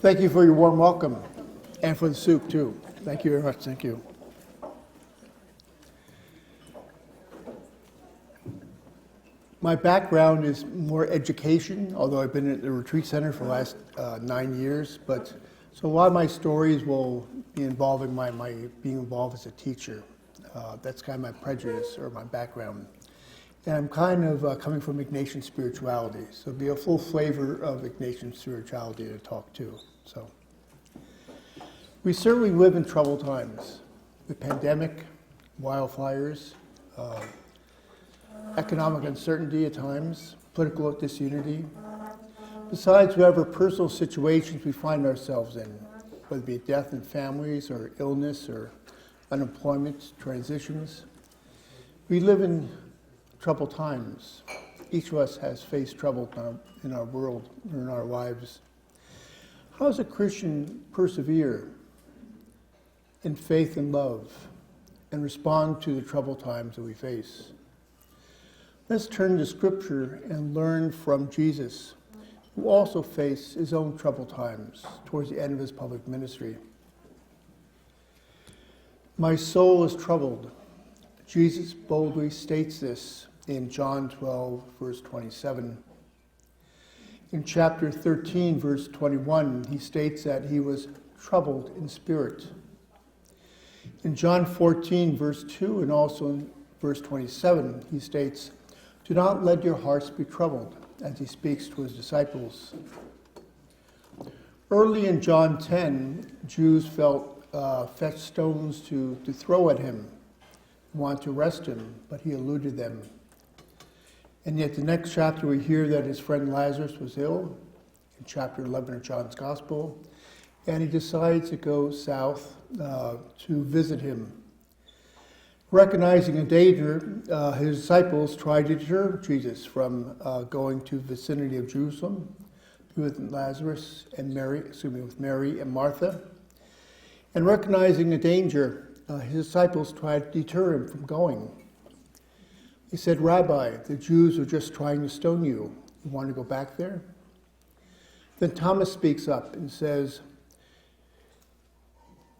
Thank you for your warm welcome and for the soup too. Thank you very much. Thank you. My background is more education, although I've been at the retreat center for the last 9 years. So a lot of my stories will be involving my being involved as a teacher. That's kind of my prejudice or my background. And I'm kind of coming from Ignatian spirituality, so it'll be a full flavor of Ignatian spirituality to talk to. So we certainly live in troubled times. The pandemic, wildfires, economic uncertainty at times, political disunity. Besides whatever personal situations we find ourselves in, whether it be death in families or illness or unemployment, transitions, we live in troubled times. Each of us has faced trouble in our world, or in our lives. How does a Christian persevere in faith and love and respond to the troubled times that we face? Let's turn to Scripture and learn from Jesus, who also faced his own troubled times towards the end of his public ministry. My soul is troubled. Jesus boldly states this in John 12, verse 27. In chapter 13, verse 21, he states that he was troubled in spirit. In John 14, verse 2, and also in verse 27, he states, "Do not let your hearts be troubled," as he speaks to his disciples. Early in John 10, Jews fetched stones to throw at him, wanted to arrest him, but he eluded them. And yet the next chapter we hear that his friend Lazarus was ill, in chapter 11 of John's Gospel, and he decides to go south to visit him. Recognizing a danger, his disciples tried to deter Jesus from going to the vicinity of Jerusalem with Lazarus and with Mary and Martha. And recognizing a danger, his disciples tried to deter him from going. He said, "Rabbi, the Jews are just trying to stone you. You want to go back there?" Then Thomas speaks up and says,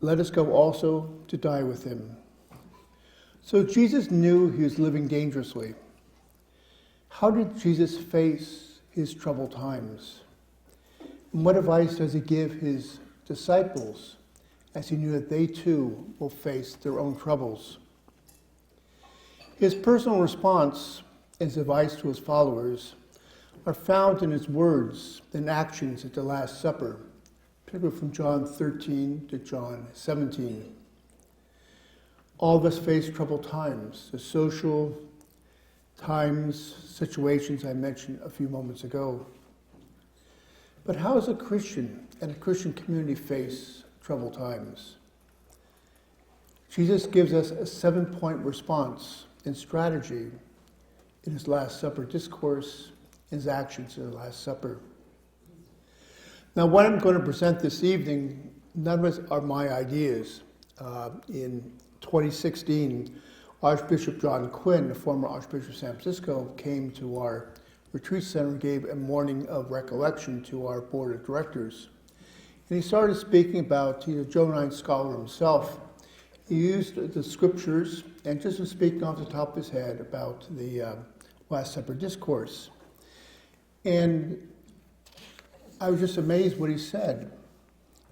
"Let us go also to die with him." So Jesus knew he was living dangerously. How did Jesus face his troubled times? And what advice does he give his disciples as he knew that they too will face their own troubles? His personal response and his advice to his followers are found in his words and actions at the Last Supper, particularly from John 13 to John 17. All of us face troubled times, the social times, situations I mentioned a few moments ago. But how does a Christian and a Christian community face troubled times? Jesus gives us a 7-point response and strategy in his Last Supper discourse, his actions in the Last Supper. Now, what I'm going to present this evening, none of us are my ideas. In 2016, Archbishop John Quinn, the former Archbishop of San Francisco, came to our retreat center and gave a morning of recollection to our board of directors. And he started speaking about, he's a Johannine scholar himself. He used the scriptures and just was speaking off the top of his head about the Last Supper discourse. And I was just amazed what he said.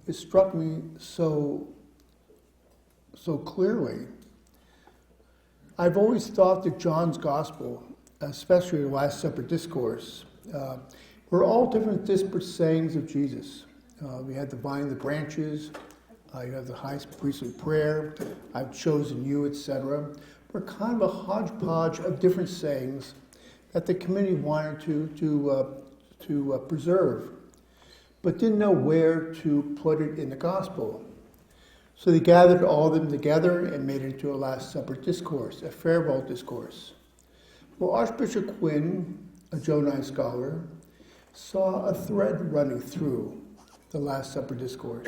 It struck me so clearly. I've always thought that John's Gospel, especially the Last Supper discourse, were all different disparate sayings of Jesus. We had the vine and the branches, you have the high priestly prayer, I've chosen you, etc. We're kind of a hodgepodge of different sayings that the community wanted to preserve, but didn't know where to put it in the gospel. So they gathered all of them together and made it into a Last Supper discourse, a farewell discourse. Well, Archbishop Quinn, a Johannine scholar, saw a thread running through the Last Supper discourse.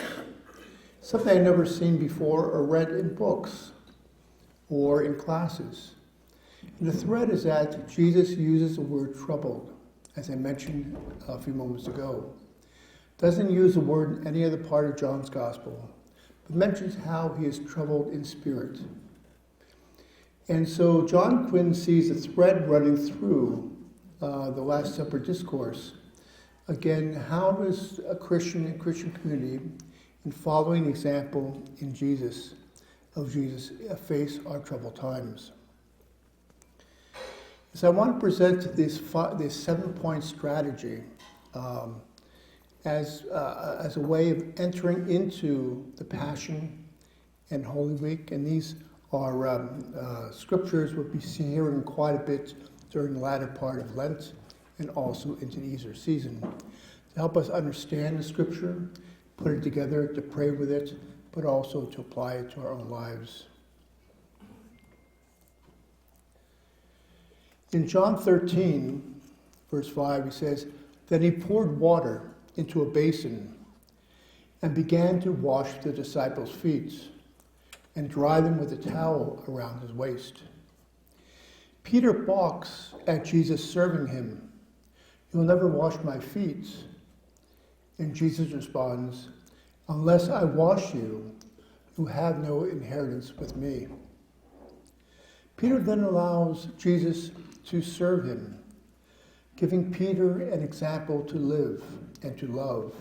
Something I'd never seen before or read in books or in classes. And the thread is that Jesus uses the word troubled, as I mentioned a few moments ago. Doesn't use the word in any other part of John's Gospel, but mentions how he is troubled in spirit. And so John Quinn sees a thread running through the Last Supper discourse. Again, how does a Christian and Christian community, in following the example of Jesus, face our troubled times? So I want to present this 7-point strategy as a way of entering into the Passion and Holy Week. And these are scriptures we'll be hearing quite a bit during the latter part of Lent and also into the Easter season, to help us understand the scripture, put it together, to pray with it, but also to apply it to our own lives. In John 13, verse 5, he says, "Then he poured water into a basin and began to wash the disciples' feet and dry them with a towel around his waist." Peter balks at Jesus serving him. "You'll never wash my feet." And Jesus responds, "Unless I wash you, you have no inheritance with me." Peter then allows Jesus to serve him, giving Peter an example to live and to love.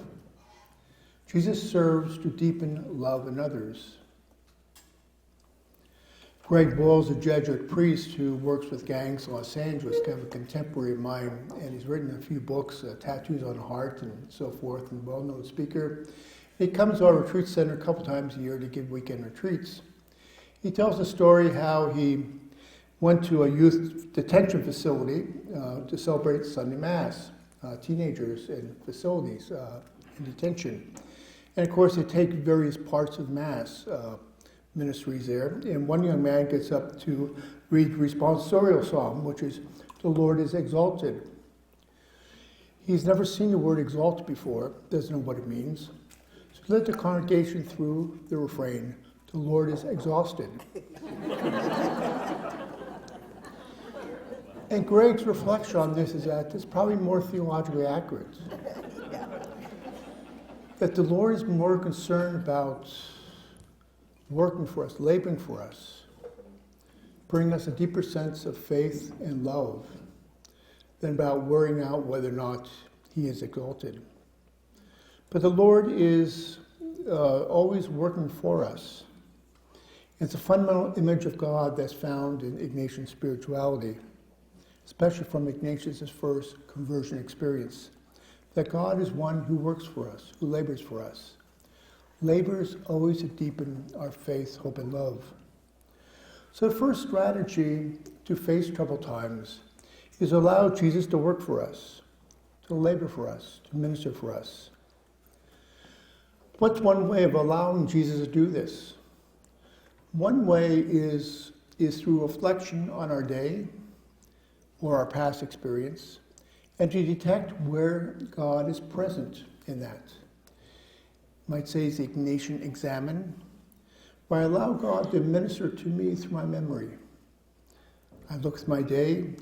Jesus serves to deepen love in others. Greg Boyle's a Jesuit priest who works with gangs in Los Angeles, kind of a contemporary of mine, and he's written a few books, Tattoos on the Heart and so forth, and a well-known speaker. He comes to our retreat center a couple times a year to give weekend retreats. He tells the story how he went to a youth detention facility to celebrate Sunday Mass, teenagers in facilities in detention. And of course, they take various parts of Mass ministries there. And one young man gets up to read the responsorial psalm, which is, "The Lord is exalted." He's never seen the word exalted before, doesn't know what it means. So he led the congregation through the refrain, "The Lord is exhausted." And Greg's reflection on this is that it's probably more theologically accurate. That the Lord is more concerned about working for us, laboring for us, bringing us a deeper sense of faith and love than about worrying out whether or not he is exalted. But the Lord is always working for us. It's a fundamental image of God that's found in Ignatian spirituality, especially from Ignatius' first conversion experience, that God is one who works for us, who labors for us. Labors always to deepen our faith, hope, and love. So the first strategy to face troubled times is allow Jesus to work for us, to labor for us, to minister for us. What's one way of allowing Jesus to do this? One way is through reflection on our day or our past experience, and to detect where God is present in that. Might say it's the Ignatian examine, where I allow God to minister to me through my memory. I look at my day,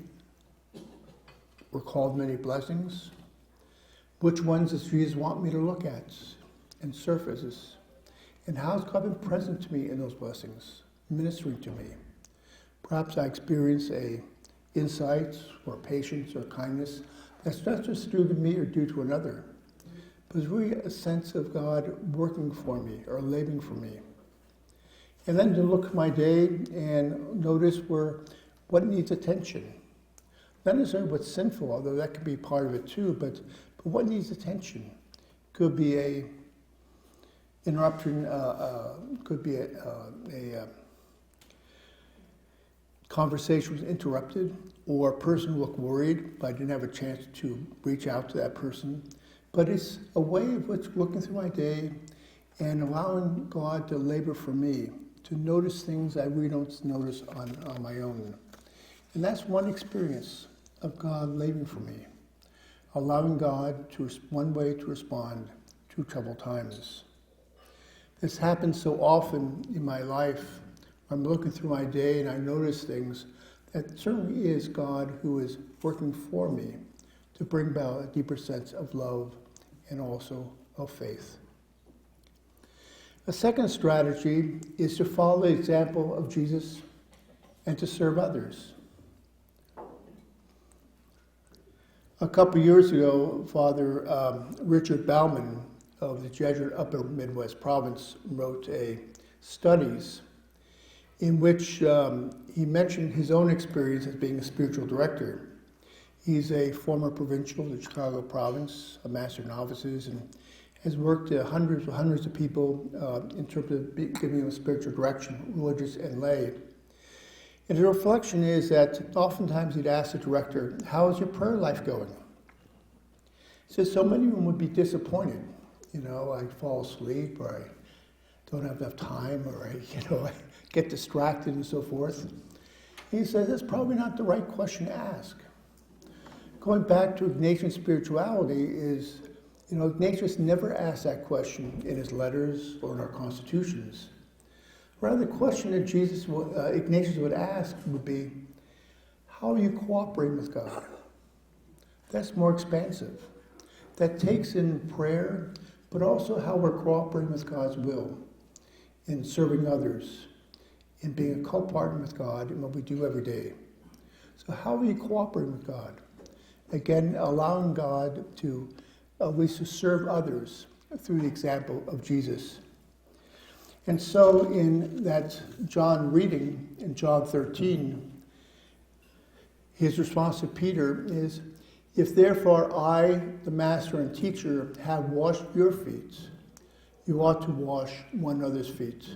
recall many blessings. Which ones does Jesus want me to look at and surfaces? And how has God been present to me in those blessings, ministering to me? Perhaps I experience a insight or patience or kindness that's not just due to me or due to another, but it's really a sense of God working for me or laboring for me. And then to look at my day and notice what needs attention. Not necessarily what's sinful, although that could be part of it too, but what needs attention. Could be a interruption, could be a conversation was interrupted, or a person looked worried, but I didn't have a chance to reach out to that person. But it's a way of looking through my day and allowing God to labor for me, to notice things I really don't notice on my own. And that's one experience of God laboring for me, allowing God one way to respond to troubled times. This happens so often in my life. I'm looking through my day and I notice things that certainly is God who is working for me to bring about a deeper sense of love and also of faith. A second strategy is to follow the example of Jesus and to serve others. A couple years ago, Father Richard Bauman of the Jesuit Upper Midwest Province wrote a studies in which he mentioned his own experience as being a spiritual director. He's a former provincial of the Chicago province, a master of novices, and has worked hundreds of people in terms of giving them spiritual direction, religious and lay. And the reflection is that oftentimes he'd ask the director, "How is your prayer life going?" He says, so many of them would be disappointed. I fall asleep, or I don't have enough time, or I get distracted and so forth. He says, that's probably not the right question to ask. Going back to Ignatian spirituality is, Ignatius never asked that question in his letters or in our constitutions. Rather, the question that Ignatius would ask would be, how are you cooperating with God? That's more expansive. That takes in prayer, but also how we're cooperating with God's will in serving others, in being a co-partner with God in what we do every day. So how are you cooperating with God? Again, allowing God to at least to serve others through the example of Jesus. And so in that John reading, in John 13, his response to Peter is, if therefore I, the master and teacher, have washed your feet, you ought to wash one another's feet.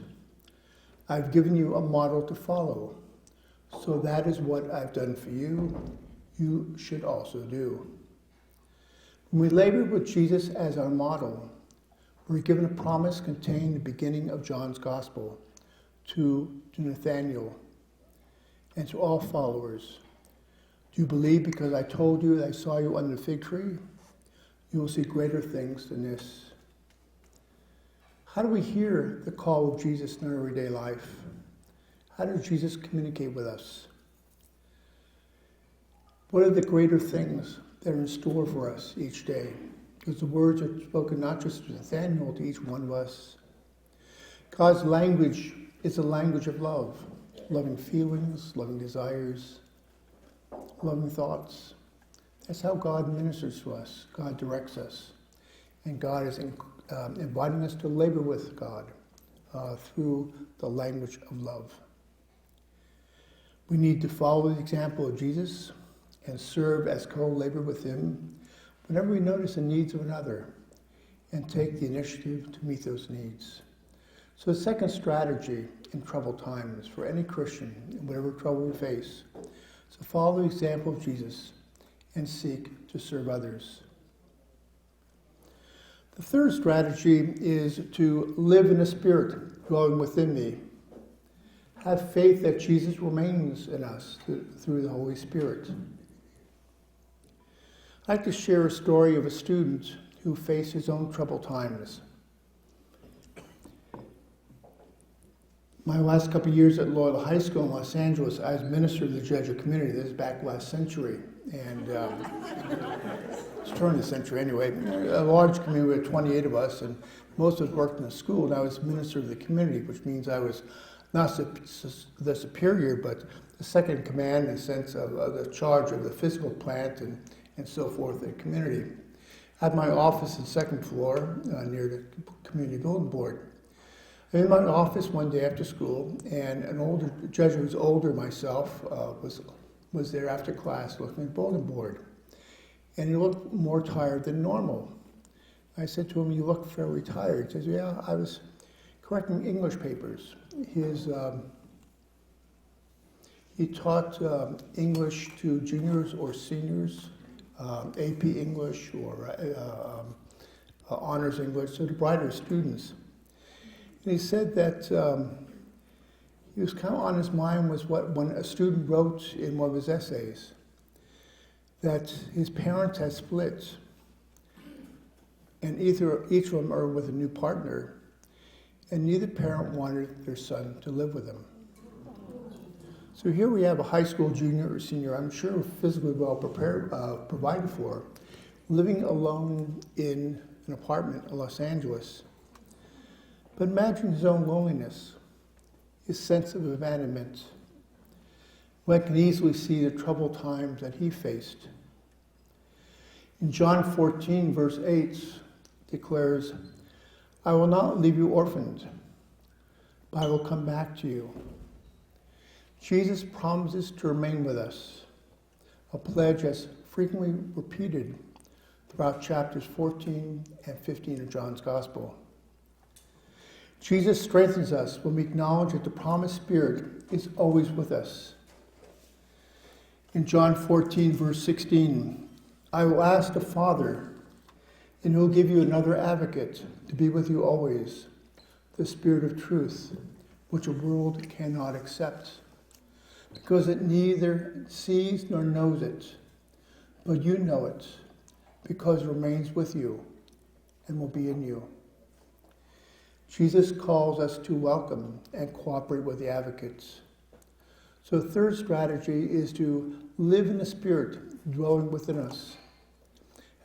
I've given you a model to follow. So that is what I've done for you. You should also do. When we labor with Jesus as our model, we're given a promise contained in the beginning of John's Gospel to Nathanael and to all followers. Do you believe because I told you that I saw you under the fig tree? You will see greater things than this. How do we hear the call of Jesus in our everyday life? How does Jesus communicate with us? What are the greater things that are in store for us each day? Because the words are spoken not just to Nathanael, to each one of us. God's language is a language of love, loving feelings, loving desires, loving thoughts. That's how God ministers to us. God directs us. And God is inviting us to labor with God through the language of love. We need to follow the example of Jesus and serve as co-labor with him whenever we notice the needs of another and take the initiative to meet those needs. So the second strategy in troubled times for any Christian, in whatever trouble we face, is to follow the example of Jesus and seek to serve others. The third strategy is to live in the Spirit dwelling within me. Have faith that Jesus remains in us through the Holy Spirit. I'd like to share a story of a student who faced his own troubled times. My last couple of years at Loyola High School in Los Angeles, I was minister of the Jesuit community. This is back last century, and it's turn of the century anyway. A large community, we had 28 of us, and most of us worked in the school, and I was minister of the community, which means I was not the superior, but the second in command in the sense of the charge of the physical plant and so forth in the community. I had my office on the second floor near the community bulletin board. I'm in my office one day after school, and an older Jesuit who was older than myself was there after class looking at the bulletin board. And he looked more tired than normal. I said to him, "You look fairly tired." He says, "Yeah, I was correcting English papers." He taught English to juniors or seniors, AP English or honors English, so the brighter students. And he said that he was kind of on his mind was when a student wrote in one of his essays that his parents had split, and each of them are with a new partner, and neither parent wanted their son to live with them. So here we have a high school junior or senior, I'm sure physically well prepared, provided for, living alone in an apartment in Los Angeles. But imagine his own loneliness, his sense of abandonment. One can easily see the troubled times that he faced. In John 14, verse 8, declares, I will not leave you orphaned, but I will come back to you. Jesus promises to remain with us, a pledge as frequently repeated throughout chapters 14 and 15 of John's Gospel. Jesus strengthens us when we acknowledge that the promised Spirit is always with us. In John 14, verse 16, I will ask the Father, and he will give you another advocate to be with you always, the Spirit of truth, which the world cannot accept, because it neither sees nor knows it, but you know it, because it remains with you and will be in you. Jesus calls us to welcome and cooperate with the advocates. So the third strategy is to live in the Spirit dwelling within us.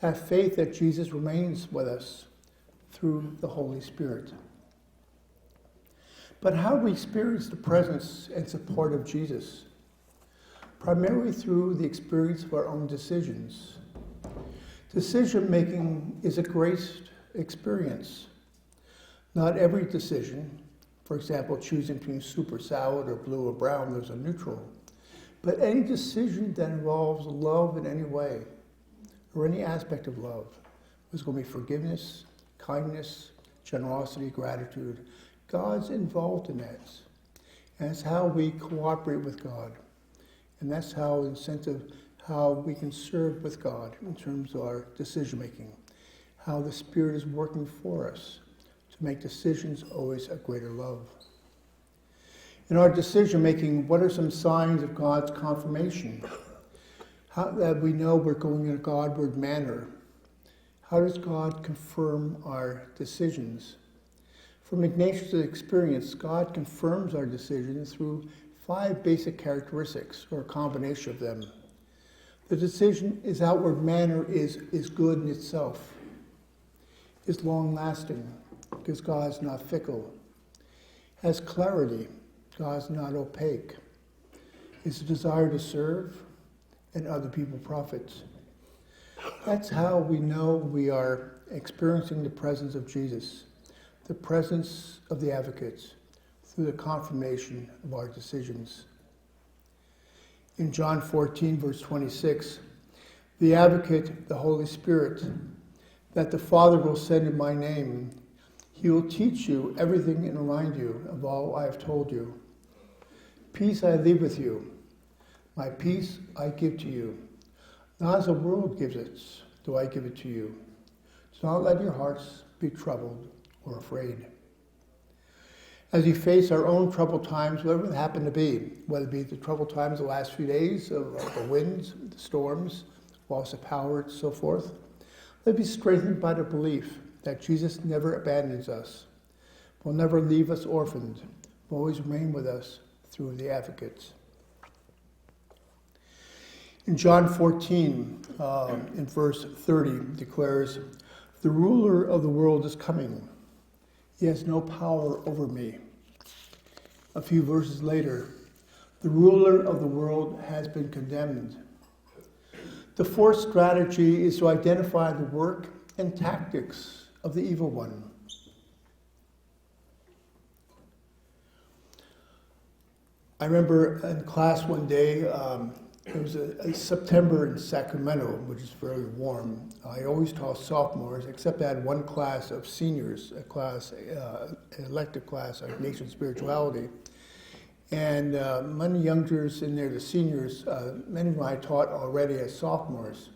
Have faith that Jesus remains with us through the Holy Spirit. But how do we experience the presence and support of Jesus? Primarily through the experience of our own decisions. Decision-making is a great experience. Not every decision, for example, choosing between soup or salad or blue or brown, there's a neutral. But any decision that involves love in any way, or any aspect of love, there's going to be forgiveness, kindness, generosity, gratitude. God's involved in that. And that's how we cooperate with God. And that's how we can serve with God in terms of our decision making. How the Spirit is working for us to make decisions always a greater love. In our decision making, what are some signs of God's confirmation? How that we know we're going in a Godward manner. How does God confirm our decisions? From Ignatius' experience, God confirms our decisions through 5 basic characteristics, or a combination of them. The decision, his outward manner is good in itself, is long-lasting, because God is not fickle, has clarity, God is not opaque, is a desire to serve, and other people profit. That's how we know we are experiencing the presence of Jesus, the presence of the advocates, through the confirmation of our decisions. In John 14, verse 26, the advocate, the Holy Spirit, that the Father will send in my name, he will teach you everything and remind you of all I have told you. Peace I leave with you. My peace I give to you. Not as the world gives it, do I give it to you. Do not let your hearts be troubled or afraid. As we face our own troubled times, whatever they happen to be, whether it be the troubled times the last few days of the winds, the storms, loss of power, and so forth, let us be strengthened by the belief that Jesus never abandons us, will never leave us orphaned, will always remain with us through the advocates. In John 14, in verse 30, declares, the ruler of the world is coming. He has no power over me. A few verses later, the ruler of the world has been condemned. The fourth strategy is to identify the work and tactics of the evil one. I remember in class one day, it was a September in Sacramento, which is very warm. I always taught sophomores, except I had one class of seniors, an elective class on Ignatian spirituality. And many youngsters in there, the seniors, many of them I taught already as sophomores.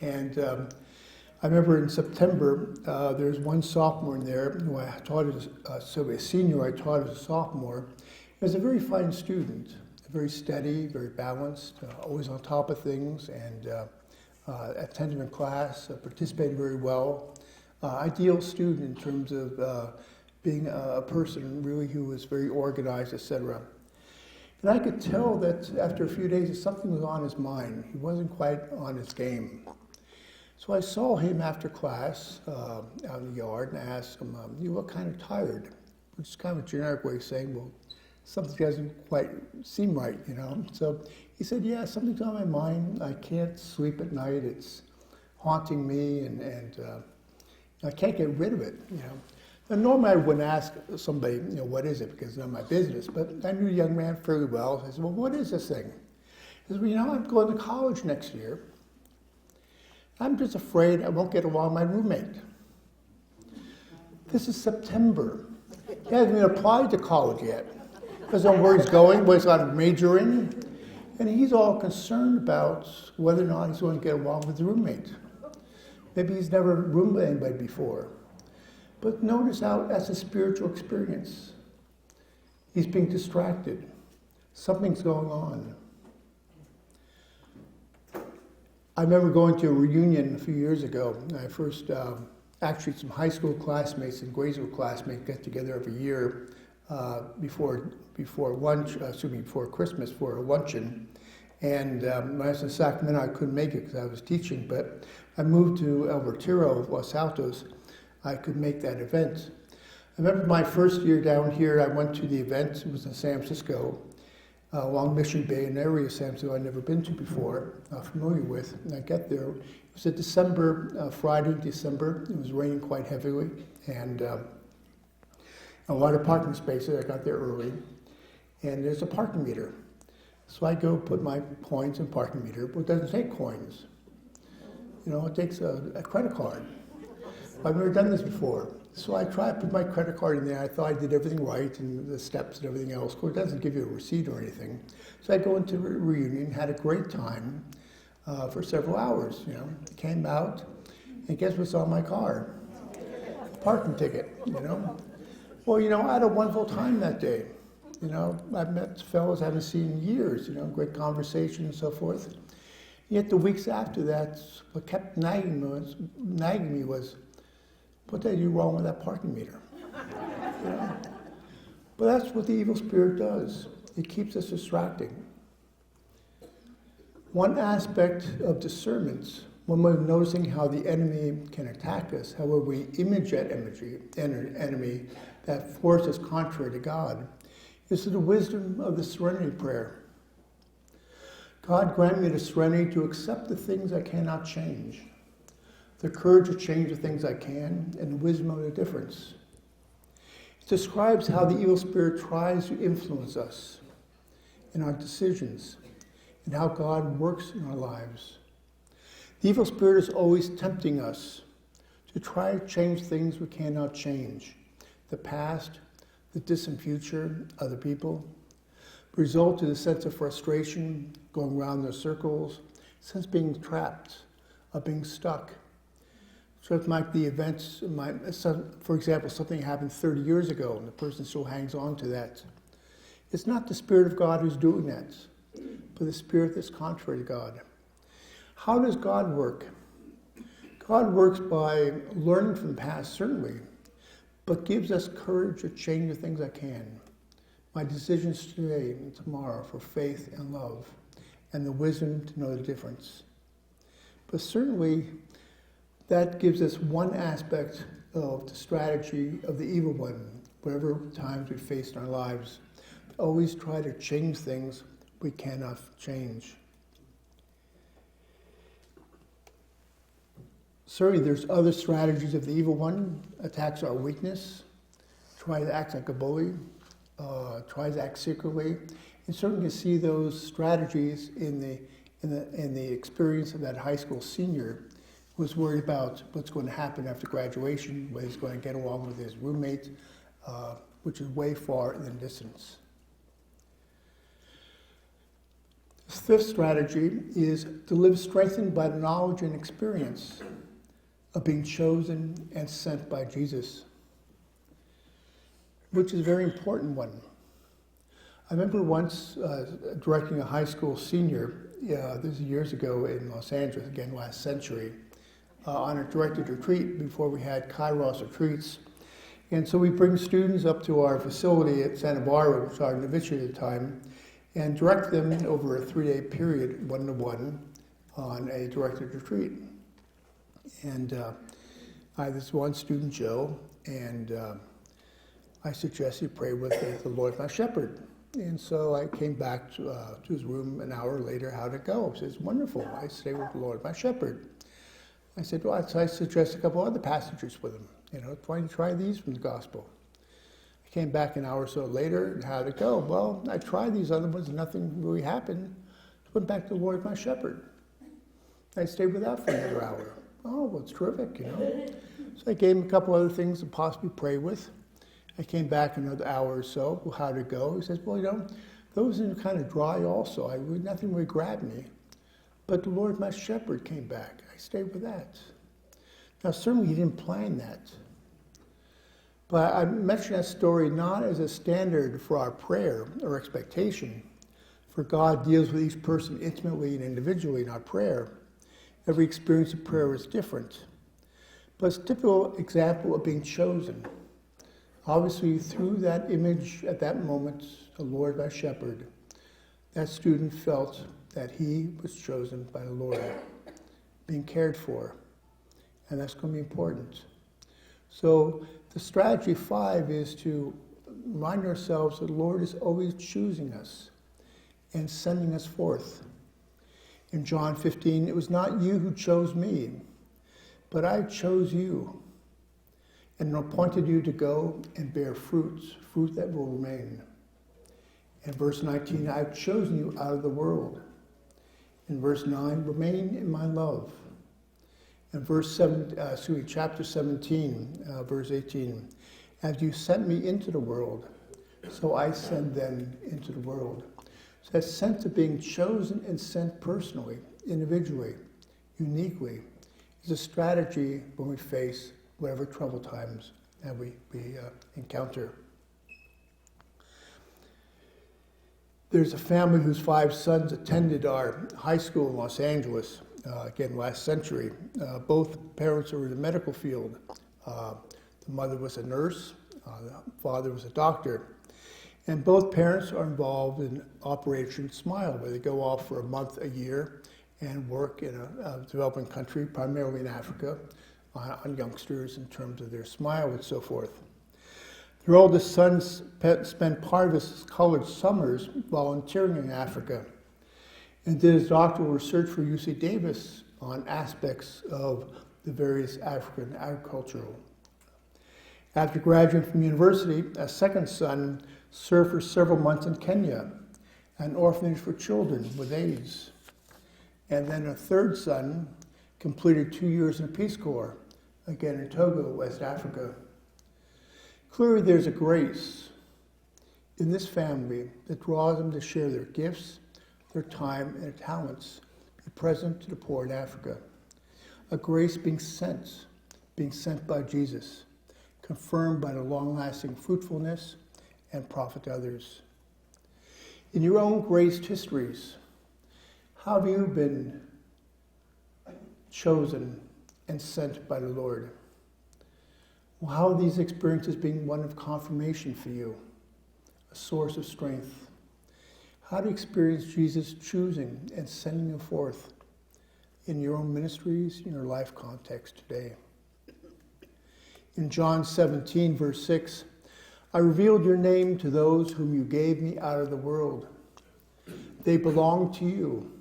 And I remember in September, there's one sophomore in there who I taught as a senior, I taught as a sophomore. He was a very fine student. Very steady, very balanced, always on top of things, and attended in class, participated very well. Ideal student in terms of being a person really who was very organized, etc. And I could tell that after a few days, something was on his mind. He wasn't quite on his game. So I saw him after class out in the yard, and I asked him, "You look kind of tired," which is kind of a generic way of saying, well, something doesn't quite seem right, you know. So he said, "Yeah, something's on my mind. I can't sleep at night. It's haunting me, and I can't get rid of it, you know." And normally I wouldn't ask somebody, you know, what is it, because it's not my business. But I knew the young man fairly well. I said, "Well, what is this thing?" He said, "Well, you know, I'm going to college next year. I'm just afraid I won't get along with my roommate." This is September. He hasn't even applied to college yet. Doesn't know where he's going, what he's going to major in. And he's all concerned about whether or not he's going to get along with his roommate. Maybe he's never roomed with anybody before. But notice how that's a spiritual experience. He's being distracted. Something's going on. I remember going to a reunion a few years ago. I first, actually some high school classmates and grade school classmates get together every year before Christmas for a luncheon. And when I was in Sacramento, I couldn't make it because I was teaching, but I moved to El Retiro, Los Altos. I could make that event. I remember my first year down here, I went to the event. It was in San Francisco, along Mission Bay, an area of San Francisco I'd never been to before, not familiar with. And I get there. It was a December, Friday, December. It was raining quite heavily, and a lot of parking spaces. I got there early, and there's a parking meter. So I go put my coins in parking meter, but it doesn't take coins. You know, it takes a credit card. I've never done this before. So I tried to put my credit card in there. I thought I did everything right and the steps and everything else. Of course, it doesn't give you a receipt or anything. So I go into the reunion, had a great time for several hours, you know. Came out, and guess what's on my car? Parking ticket, you know. Well, you know, I had a wonderful time that day. You know, I've met fellows I haven't seen in years, you know, great conversation and so forth. Yet the weeks after that, what kept nagging me was, what the hell are you wrong with that parking meter? You know? But that's what the evil spirit does. It keeps us distracting. One aspect of discernment, when we're noticing how the enemy can attack us, however we image that enemy that forces us contrary to God, is the wisdom of the serenity prayer. God, grant me the serenity to accept the things I cannot change, the courage to change the things I can, and the wisdom of the difference. It describes how the evil spirit tries to influence us in our decisions and how God works in our lives. The evil spirit is always tempting us to try to change things we cannot change, the past, the distant future, other people, result in a sense of frustration, going around in circles, sense of being trapped, of being stuck. So it might be events, for example, something happened 30 years ago and the person still hangs on to that. It's not the Spirit of God who's doing that, but the spirit that's contrary to God. How does God work? God works by learning from the past, certainly, but gives us courage to change the things I can. My decisions today and tomorrow for faith and love, and the wisdom to know the difference. But certainly, that gives us one aspect of the strategy of the evil one, whatever times we face in our lives. Always try to change things we cannot change. Certainly, there's other strategies of the evil one. Attacks our weakness, tries to act like a bully, tries to act secretly. And certainly you see those strategies in the experience of that high school senior who was worried about what's going to happen after graduation, whether he's going to get along with his roommate, which is way far in the distance. The fifth strategy is to live strengthened by the knowledge and experience of being chosen and sent by Jesus, which is a very important one. I remember once directing a high school senior, this is years ago in Los Angeles, again last century, on a directed retreat before we had Kairos retreats. And so we bring students up to our facility at Santa Barbara, which was our novitiate at the time, and direct them over a 3-day period, one-to-one, on a directed retreat. And I had this one student, Joe, and I suggested he pray with the Lord my shepherd. And so I came back to his room an hour later. How'd it go? He says, wonderful. I stay with the Lord my shepherd. I said, well, so I suggest a couple other passages with him. Why don't you try these from the gospel? I came back an hour or so later, and how'd it go? Well, I tried these other ones, and nothing really happened. I went back to the Lord my shepherd. I stayed with that for another hour. Oh, well, it's terrific, So I gave him a couple other things to possibly pray with. I came back another hour or so. Well, how'd it go? He says, well, those are kind of dry also. Nothing really grabbed me. But the Lord my shepherd came back. I stayed with that. Now, certainly he didn't plan that. But I mention that story not as a standard for our prayer or expectation, for God deals with each person intimately and individually in our prayer. Every experience of prayer is different. But it's a typical example of being chosen. Obviously, through that image at that moment, the Lord my shepherd, that student felt that he was chosen by the Lord, being cared for. And that's going to be important. So the strategy 5 is to remind ourselves that the Lord is always choosing us and sending us forth. In John 15, it was not you who chose me, but I chose you and appointed you to go and bear fruit that will remain. In verse 19, I've chosen you out of the world. In verse 9, remain in my love. In chapter 17, verse 18, as you sent me into the world, so I send them into the world. So that sense of being chosen and sent personally, individually, uniquely, is a strategy when we face whatever troubled times that we encounter. There's a family whose 5 sons attended our high school in Los Angeles, again, last century. Both parents were in the medical field. The mother was a nurse, the father was a doctor. And both parents are involved in Operation Smile, where they go off for a month a year and work in a developing country, primarily in Africa, on youngsters in terms of their smile and so forth. Their oldest son spent part of his college summers volunteering in Africa and did his doctoral research for UC Davis on aspects of the various African agricultural. After graduating from university, a second son served for several months in Kenya, an orphanage for children with AIDS. And then a third son completed 2 years in the Peace Corps, again in Togo, West Africa. Clearly there's a grace in this family that draws them to share their gifts, their time, and their talents, be present to the poor in Africa. A grace being sent by Jesus, confirmed by the long-lasting fruitfulness and profit to others. In your own graced histories, how have you been chosen and sent by the Lord? Well, how are these experiences being one of confirmation for you, a source of strength? How do you experience Jesus choosing and sending you forth in your own ministries, in your life context today? In John 17, verse 6, I revealed your name to those whom you gave me out of the world. They belong to you,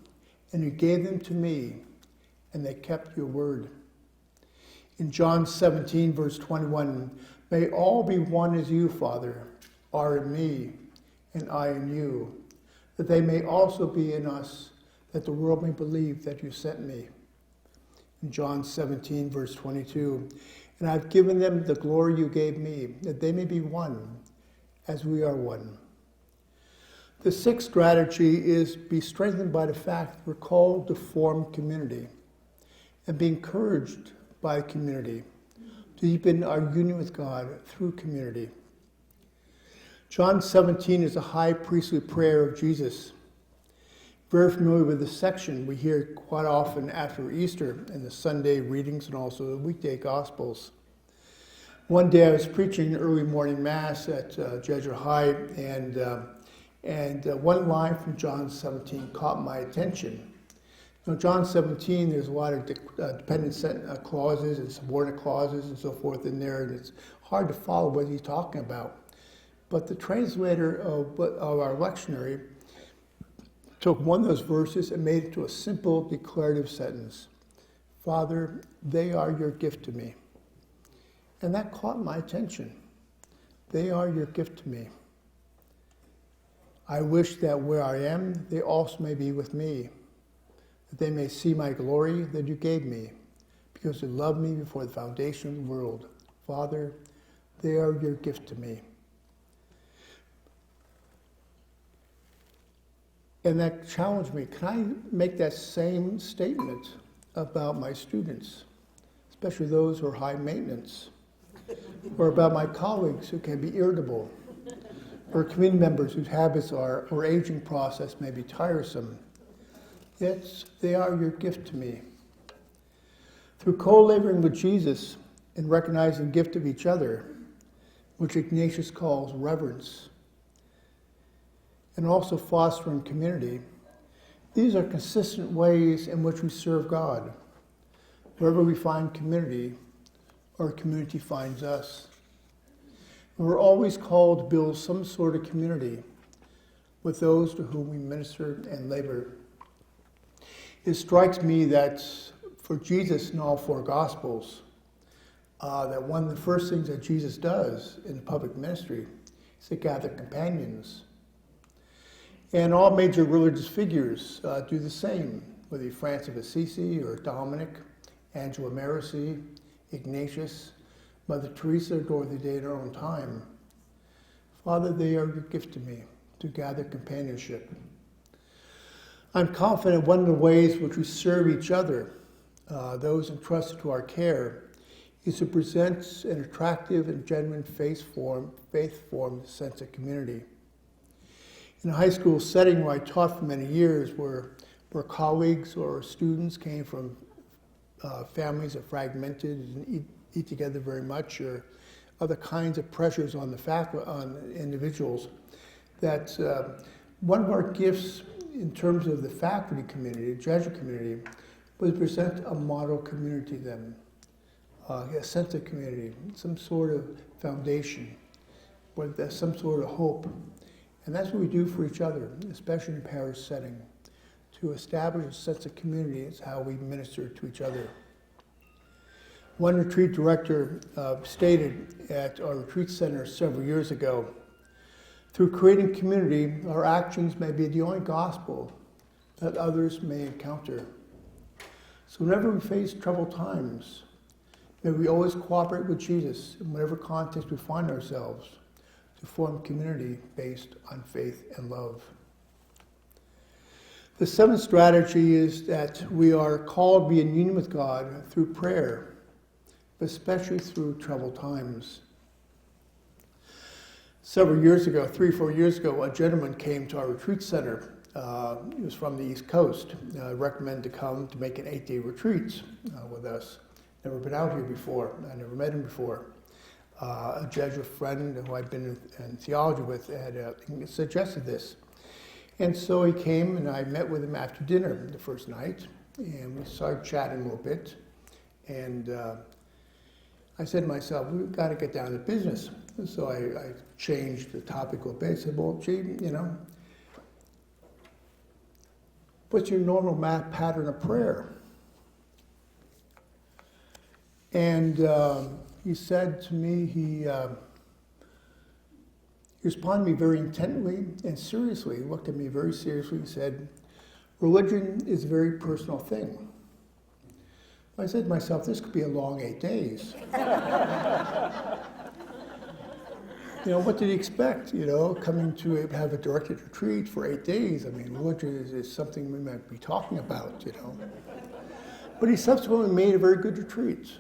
and you gave them to me, and they kept your word. In John 17, verse 21, may all be one as you, Father, are in me, and I in you, that they may also be in us, that the world may believe that you sent me. In John 17, verse 22, and I've given them the glory you gave me, that they may be one, as we are one. The sixth strategy is be strengthened by the fact that we're called to form community, and be encouraged by community, to deepen our union with God through community. John 17 is a high priestly prayer of Jesus. Very familiar with this section. We hear it quite often after Easter in the Sunday readings and also the weekday Gospels. One day I was preaching early morning Mass at Jesuit High, and one line from John 17 caught my attention. John 17, there's a lot of dependent clauses and subordinate clauses and so forth in there, and it's hard to follow what he's talking about. But the translator of our lectionary took one of those verses and made it to a simple declarative sentence. Father, they are your gift to me. And that caught my attention. They are your gift to me. I wish that where I am, they also may be with me, that they may see my glory that you gave me, because you loved me before the foundation of the world. Father, they are your gift to me. And that challenged me. Can I make that same statement about my students, especially those who are high maintenance, or about my colleagues who can be irritable, or community members whose habits or aging process may be tiresome? Yet they are your gift to me. Through co-laboring with Jesus and recognizing the gift of each other, which Ignatius calls reverence, and also fostering community, these are consistent ways in which we serve God. Wherever we find community, our community finds us. And we're always called to build some sort of community with those to whom we minister and labor. It strikes me that for Jesus in all four Gospels, that one of the first things that Jesus does in public ministry is to gather companions. And all major religious figures do the same, whether you're Francis of Assisi or Dominic, Angela Merici, Ignatius, Mother Teresa, or Dorothy Day in her own time. Father, they are your gift to me, to gather companionship. I'm confident one of the ways which we serve each other, those entrusted to our care, is to present an attractive and genuine faith-formed sense of community. In a high school setting where I taught for many years, where colleagues or students came from families that fragmented and eat together very much, or other kinds of pressures on on individuals, that one of our gifts in terms of the faculty community, the Jesuit community, was to present a model community to them, a sense of community, some sort of foundation, where there's some sort of hope. And that's what we do for each other, especially in a parish setting. To establish a sense of community is how we minister to each other. One retreat director stated at our retreat center several years ago, through creating community, our actions may be the only gospel that others may encounter. So whenever we face troubled times, may we always cooperate with Jesus in whatever context we find ourselves, to form community based on faith and love. The seventh strategy is that we are called to be in union with God through prayer, but especially through troubled times. Several years ago, 3 or 4 years ago, a gentleman came to our retreat center. He was from the East Coast, recommended to come to make an 8-day retreat with us. Never been out here before. I never met him before. A Jesuit friend who I'd been in theology with had suggested this. And so he came, and I met with him after dinner the first night, and we started chatting a little bit. And I said to myself, we've got to get down to business. And so I changed the topic a little bit. I said, well, gee, what's your normal pattern of prayer? And he said to me, he responded to me very intently and seriously. He looked at me very seriously and said, religion is a very personal thing. I said to myself, this could be a long 8 days. What did he expect? Coming to have a directed retreat for 8 days. I mean, religion is something we might be talking about, But he subsequently made a very good retreat,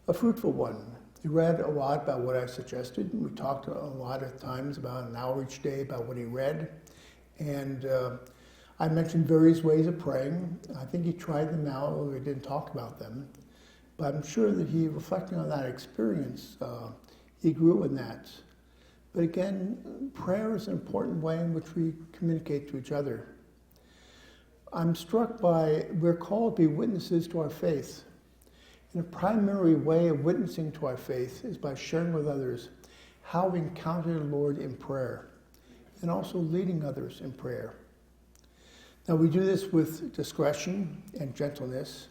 a fruitful one. He read a lot about what I suggested. We talked a lot of times, about an hour each day, about what he read. And I mentioned various ways of praying. I think he tried them out, although we didn't talk about them. But I'm sure that he, reflecting on that experience, he grew in that. But again, prayer is an important way in which we communicate to each other. I'm struck by we're called to be witnesses to our faith. And a primary way of witnessing to our faith is by sharing with others how we encounter the Lord in prayer and also leading others in prayer. Now we do this with discretion and gentleness,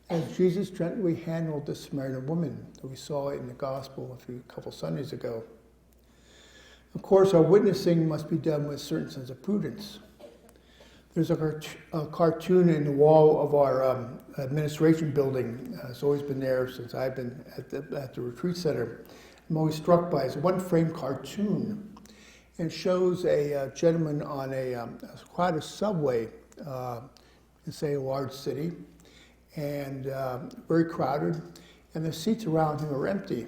as Jesus gently handled the Samaritan woman that we saw in the gospel a couple Sundays ago. Of course, our witnessing must be done with a certain sense of prudence. There's a cartoon in the wall of our administration building. It's always been there since I've been at the retreat center. I'm always struck by it. It's a one-frame cartoon, and shows a gentleman on a crowded subway in, say, a large city, and very crowded, and the seats around him are empty.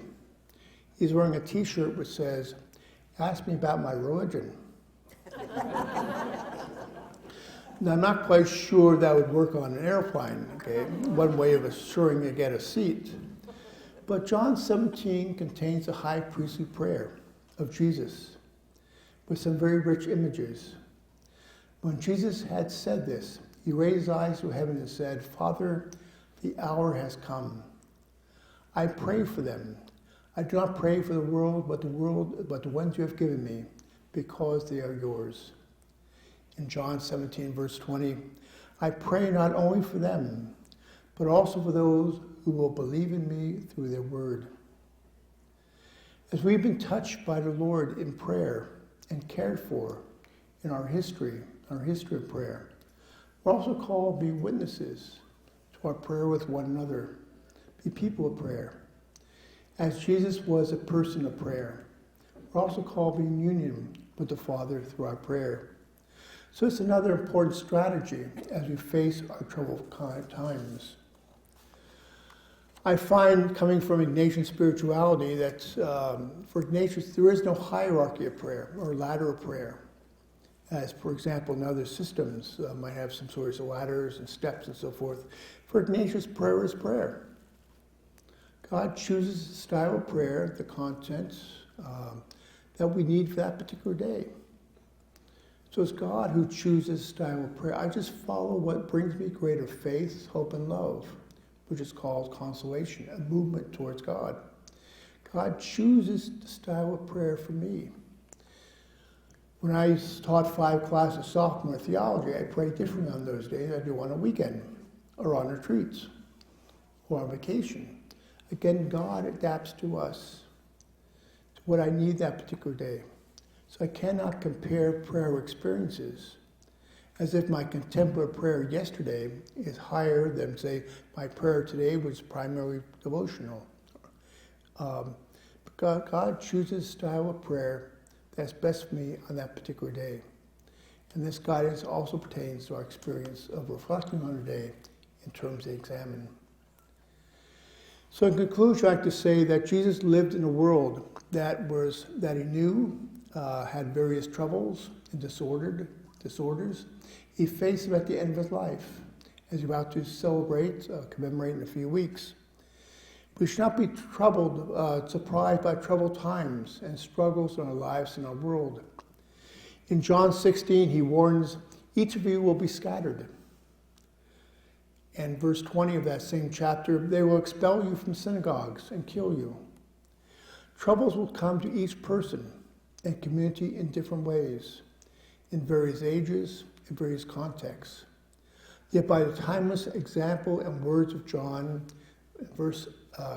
He's wearing a T-shirt which says, "Ask me about my religion." Now, I'm not quite sure that would work on an airplane, okay? One way of assuring you get a seat. But John 17 contains a high priestly prayer of Jesus with some very rich images. When Jesus had said this, he raised his eyes to heaven and said, "Father, the hour has come. I pray for them. I do not pray for the world, but the ones you have given me, because they are yours." In John 17, verse 20, "I pray not only for them, but also for those who will believe in me through their word." As we've been touched by the Lord in prayer and cared for in our history of prayer, we're also called to be witnesses to our prayer with one another, be people of prayer. As Jesus was a person of prayer, we're also called to be in union with the Father through our prayer. So it's another important strategy as we face our troubled times. I find, coming from Ignatian spirituality, that for Ignatius there is no hierarchy of prayer or ladder of prayer. As, for example, in other systems might have some sorts of ladders and steps and so forth. For Ignatius, prayer is prayer. God chooses the style of prayer, the content that we need for that particular day. So it's God who chooses style of prayer. I just follow what brings me greater faith, hope, and love, which is called consolation, a movement towards God. God chooses the style of prayer for me. When I taught 5 classes of sophomore theology, I prayed differently on those days. I do on a weekend, or on retreats, or on vacation. Again, God adapts to us, to what I need that particular day. So I cannot compare prayer experiences as if my contemplative prayer yesterday is higher than, say, my prayer today was primarily devotional. God chooses a style of prayer that's best for me on that particular day. And this guidance also pertains to our experience of reflecting on the day in terms of examine. So in conclusion, I'd like to say that Jesus lived in a world that he knew had various troubles and disorders. He faced them at the end of his life, as he's about to commemorate in a few weeks. We should not be surprised by troubled times and struggles in our lives and our world. In John 16, he warns, "Each of you will be scattered." And verse 20 of that same chapter, "They will expel you from synagogues and kill you." Troubles will come to each person and community in different ways, in various ages, in various contexts. Yet by the timeless example and words of John,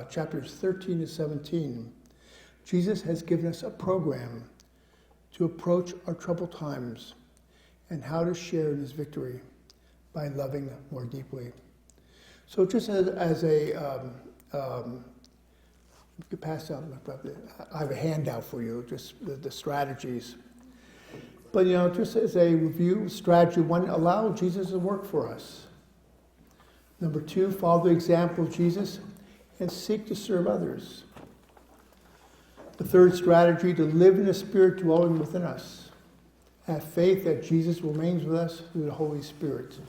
chapters 13 to 17, Jesus has given us a program to approach our troubled times and how to share in his victory by loving more deeply. So just as a you could pass out, I have a handout for you, just the strategies. But just as a review, strategy 1, allow Jesus to work for us. Number 2, follow the example of Jesus and seek to serve others. The third strategy, to live in the Spirit dwelling within us. Have faith that Jesus remains with us through the Holy Spirit.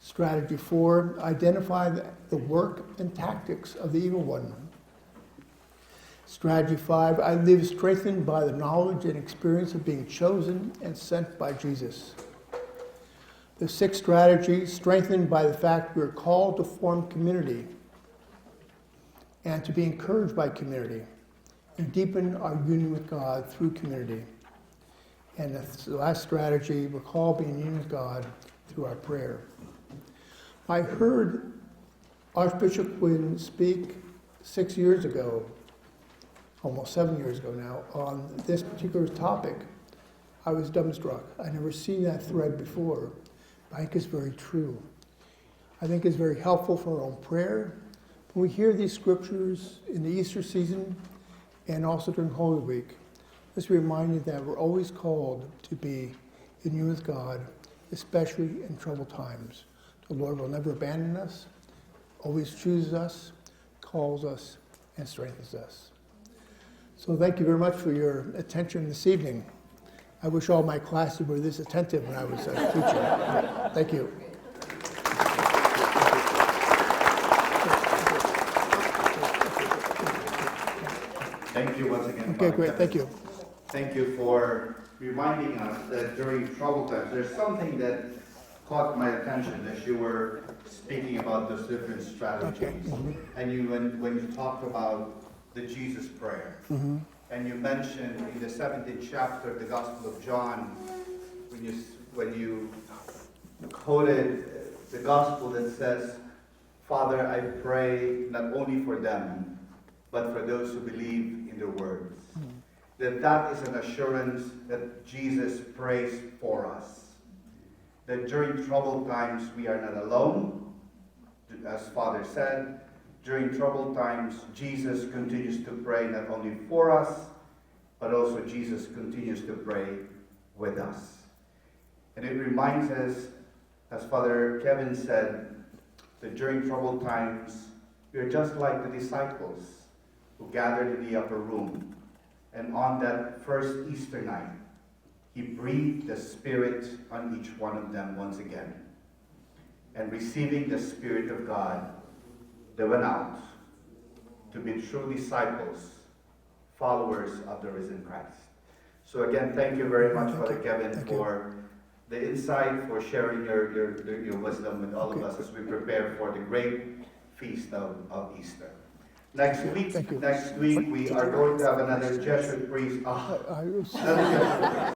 Strategy 4, identify the work and tactics of the evil one. Strategy 5, I live strengthened by the knowledge and experience of being chosen and sent by Jesus. The sixth strategy, strengthened by the fact we're called to form community and to be encouraged by community and deepen our union with God through community. And the last strategy, we're called to be in union with God through our prayer. I heard Archbishop Quinn speak 6 years ago, almost 7 years ago now, on this particular topic. I was dumbstruck. I'd never seen that thread before. I think it's very true. I think it's very helpful for our own prayer. When we hear these scriptures in the Easter season and also during Holy Week, let's be reminded that we're always called to be in union with God, especially in troubled times. The Lord will never abandon us, always chooses us, calls us, and strengthens us. So thank you very much for your attention this evening. I wish all my classes were this attentive when I was a teacher. Thank you. Thank you once again. Okay, great. Thank you. Thank you for reminding us that during troubled times, there's something that caught my attention as you were speaking about those different strategies. Okay. Mm-hmm. And when you talked about the Jesus prayer, Mm-hmm. and you mentioned in the 17th chapter of the Gospel of John, when you quoted the Gospel that says, Father, I pray not only for them, but for those who believe in their words. Mm-hmm. That is an assurance that Jesus prays for us. That during troubled times we are not alone, as Father said. During troubled times, Jesus continues to pray not only for us, but also Jesus continues to pray with us. And it reminds us, as Father Kevin said, that during troubled times, we are just like the disciples who gathered in the upper room. And on that first Easter night, he breathed the Spirit on each one of them once again. And receiving the Spirit of God, they went out to be true disciples, followers of the risen Christ. So again, thank you very much, Father Kevin, for the insight, for sharing your wisdom with all of us as we prepare for the great feast of Easter. Next week we are going to have another Jesuit priest.